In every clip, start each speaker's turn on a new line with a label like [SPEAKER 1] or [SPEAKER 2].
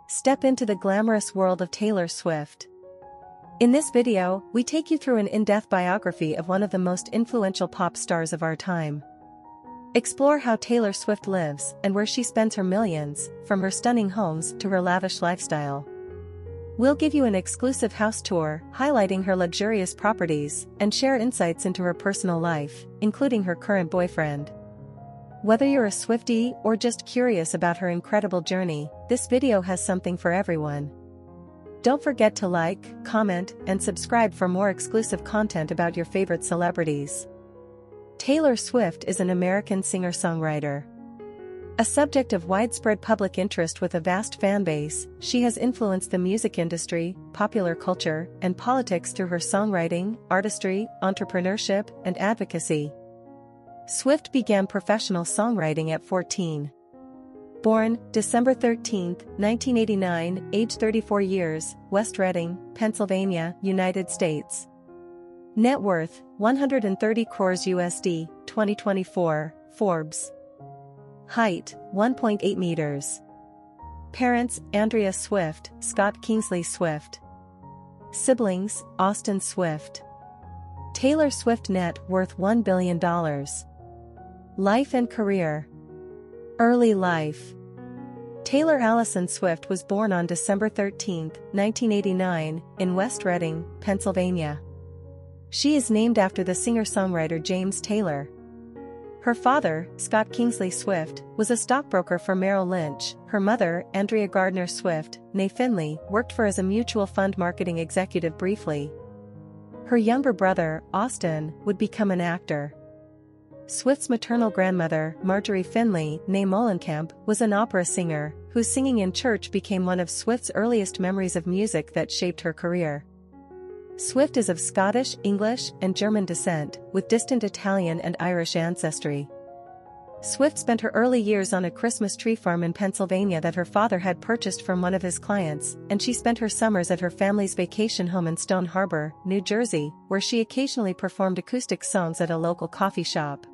[SPEAKER 1] step into the glamorous world of Taylor Swift. In this video, we take you through an in-depth biography of one of the most influential pop stars of our time. Explore how Taylor Swift lives and where she spends her millions, from her stunning homes to her lavish lifestyle. We'll give you an exclusive house tour, highlighting her luxurious properties, and share insights into her personal life, including her current boyfriend. Whether you're a Swiftie or just curious about her incredible journey, this video has something for everyone. Don't forget to like, comment, and subscribe for more exclusive content about your favorite celebrities. Taylor Swift is an American singer-songwriter. A subject of widespread public interest with a vast fan base, she has influenced the music industry, popular culture, and politics through her songwriting, artistry, entrepreneurship, and advocacy. Swift began professional songwriting at 14. Born December 13, 1989, age 34 years, West Reading, Pennsylvania, United States. Net worth, 130 crores USD, 2024, Forbes. Height, 1.8 meters. Parents, Andrea Swift, Scott Kingsley Swift. Siblings, Austin Swift. Taylor Swift net worth $1 billion. Life and career. Early life. Taylor Allison Swift was born on December 13, 1989, in West Reading, Pennsylvania. She is named after the singer-songwriter James Taylor. Her father, Scott Kingsley Swift, was a stockbroker for Merrill Lynch. Her mother, Andrea Gardner Swift, née Finley, worked for as a mutual fund marketing executive briefly. Her younger brother, Austin, would become an actor. Swift's maternal grandmother, Marjorie Finley, née Molenkamp, was an opera singer, whose singing in church became one of Swift's earliest memories of music that shaped her career. Swift is of Scottish, English, and German descent, with distant Italian and Irish ancestry. Swift spent her early years on a Christmas tree farm in Pennsylvania that her father had purchased from one of his clients, and she spent her summers at her family's vacation home in Stone Harbor, New Jersey, where she occasionally performed acoustic songs at a local coffee shop.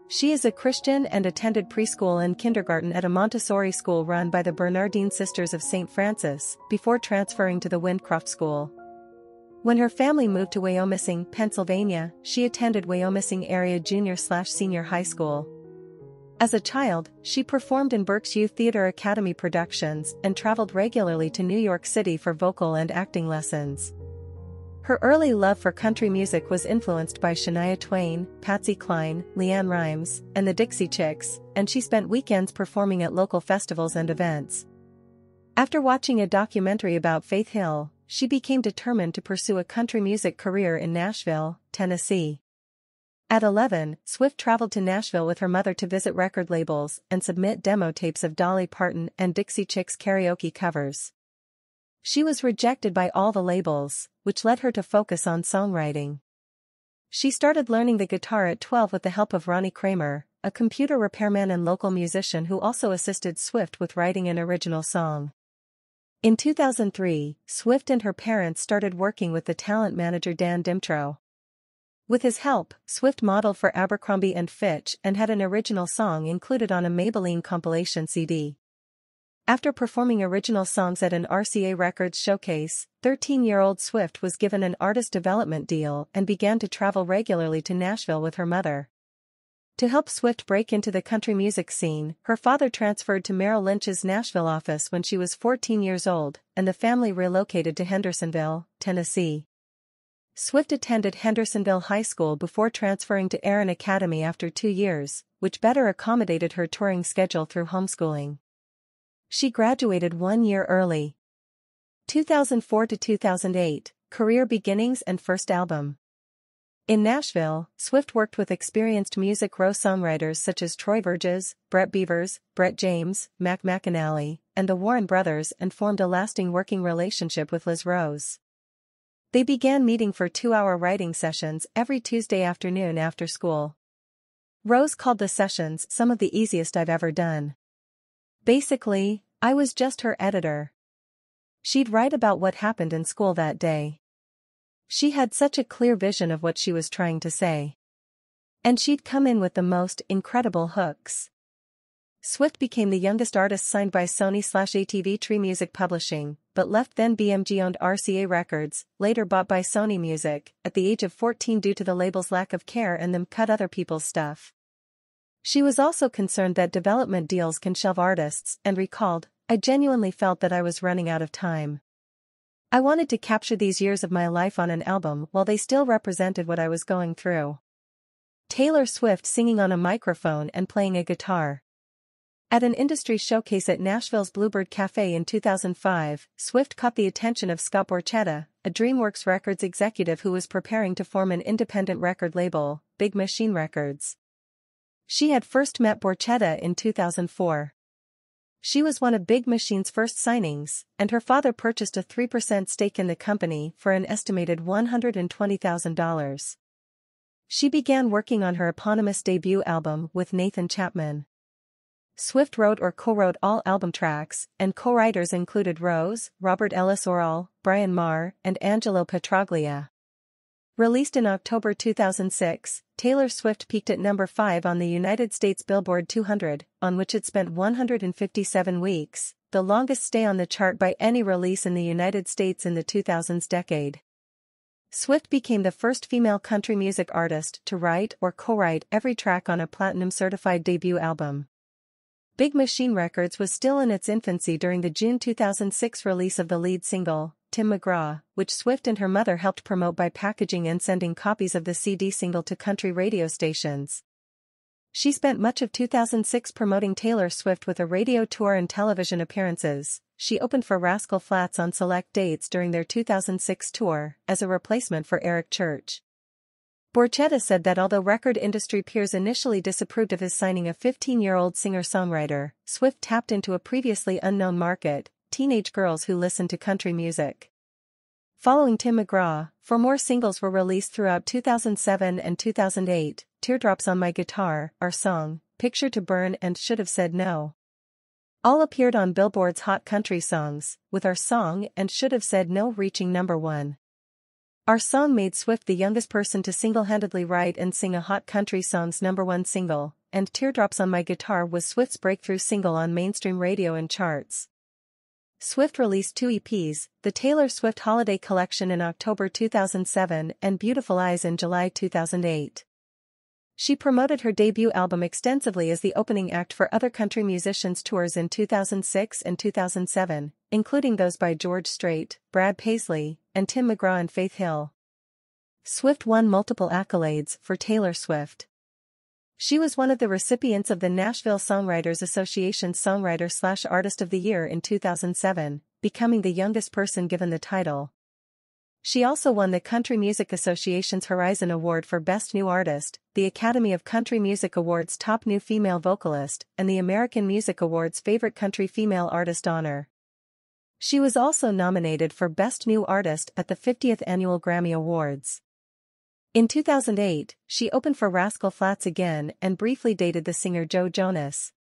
[SPEAKER 1] She is a Christian and attended preschool and kindergarten at a Montessori school run by the Bernardine Sisters of St. Francis, before transferring to the Windcroft School. When her family moved to Wyomissing, Pennsylvania, she attended Wyomissing Area Junior/Senior High School. As a child, she performed in Berks Youth Theater Academy productions and traveled regularly to New York City for vocal and acting lessons. Her early love for country music was influenced by Shania Twain, Patsy Cline, LeAnn Rimes, and the Dixie Chicks, and she spent weekends performing at local festivals and events. After watching a documentary about Faith Hill, she became determined to pursue a country music career in Nashville, Tennessee. At 11, Swift traveled to Nashville with her mother to visit record labels and submit demo tapes of Dolly Parton and Dixie Chicks karaoke covers. She was rejected by all the labels, which led her to focus on songwriting. She started learning the guitar at 12 with the help of Ronnie Kramer, a computer repairman and local musician who also assisted Swift with writing an original song. In 2003, Swift and her parents started working with the talent manager Dan Dimtro. With his help, Swift modeled for Abercrombie & Fitch and had an original song included on a Maybelline compilation CD. After performing original songs at an RCA Records showcase, 13-year-old Swift was given an artist development deal and began to travel regularly to Nashville with her mother. To help Swift break into the country music scene, her father transferred to Merrill Lynch's Nashville office when she was 14 years old, and the family relocated to Hendersonville, Tennessee. Swift attended Hendersonville High School before transferring to Aaron Academy after 2 years, which better accommodated her touring schedule through homeschooling. She graduated 1 year early. 2004 to 2008, career beginnings and first album. In Nashville, Swift worked with experienced Music Row songwriters such as Troy Verges, Brett Beavers, Brett James, Mac McAnally, and the Warren Brothers and formed a lasting working relationship with Liz Rose. They began meeting for 2-hour writing sessions every Tuesday afternoon after school. Rose called the sessions some of the easiest I've ever done. Basically, I was just her editor. She'd write about what happened in school that day. She had such a clear vision of what she was trying to say. And she'd come in with the most incredible hooks. Swift became the youngest artist signed by Sony/ATV Tree Music Publishing, but left then BMG-owned RCA Records, later bought by Sony Music, at the age of 14 due to the label's lack of care and them cut other people's stuff. She was also concerned that development deals can shelve artists and recalled, "I genuinely felt that I was running out of time. I wanted to capture these years of my life on an album while they still represented what I was going through." Taylor Swift singing on a microphone and playing a guitar. At an industry showcase at Nashville's Bluebird Cafe in 2005, Swift caught the attention of Scott Borchetta, a DreamWorks Records executive who was preparing to form an independent record label, Big Machine Records. She had first met Borchetta in 2004. She was one of Big Machine's first signings, and her father purchased a 3% stake in the company for an estimated $120,000. She began working on her eponymous debut album with Nathan Chapman. Swift wrote or co-wrote all album tracks, and co-writers included Rose, Robert Ellis Orrall, Brian Marr, and Angelo Petraglia. Released in October 2006, Taylor Swift peaked at number 5 on the United States Billboard 200, on which it spent 157 weeks, the longest stay on the chart by any release in the United States in the 2000s decade. Swift became the first female country music artist to write or co-write every track on a platinum-certified debut album. Big Machine Records was still in its infancy during the June 2006 release of the lead single, Tim McGraw, which Swift and her mother helped promote by packaging and sending copies of the CD single to country radio stations. She spent much of 2006 promoting Taylor Swift with a radio tour and television appearances. She opened for Rascal Flatts on select dates during their 2006 tour, as a replacement for Eric Church. Borchetta said that although record industry peers initially disapproved of his signing a 15-year-old singer-songwriter, Swift tapped into a previously unknown market, teenage girls who listen to country music. Following Tim McGraw, 4 more singles were released throughout 2007 and 2008, Teardrops on My Guitar, Our Song, Picture to Burn and Should Have Said No. All appeared on Billboard's Hot Country Songs, with Our Song and Should Have Said No reaching number 1. Our Song made Swift the youngest person to single-handedly write and sing a Hot Country Songs #1 single, and Teardrops on My Guitar was Swift's breakthrough single on mainstream radio and charts. Swift released 2 EPs, the Taylor Swift Holiday Collection in October 2007 and Beautiful Eyes in July 2008. She promoted her debut album extensively as the opening act for other country musicians' tours in 2006 and 2007, including those by George Strait, Brad Paisley, and Tim McGraw and Faith Hill. Swift won multiple accolades for Taylor Swift. She was one of the recipients of the Nashville Songwriters Association's Songwriter/Artist of the Year in 2007, becoming the youngest person given the title. She also won the Country Music Association's Horizon Award for Best New Artist, the Academy of Country Music Awards' Top New Female Vocalist, and the American Music Awards' Favorite Country Female Artist honor. She was also nominated for Best New Artist at the 50th Annual Grammy Awards. In 2008, she opened for Rascal Flatts again and briefly dated the singer Joe Jonas.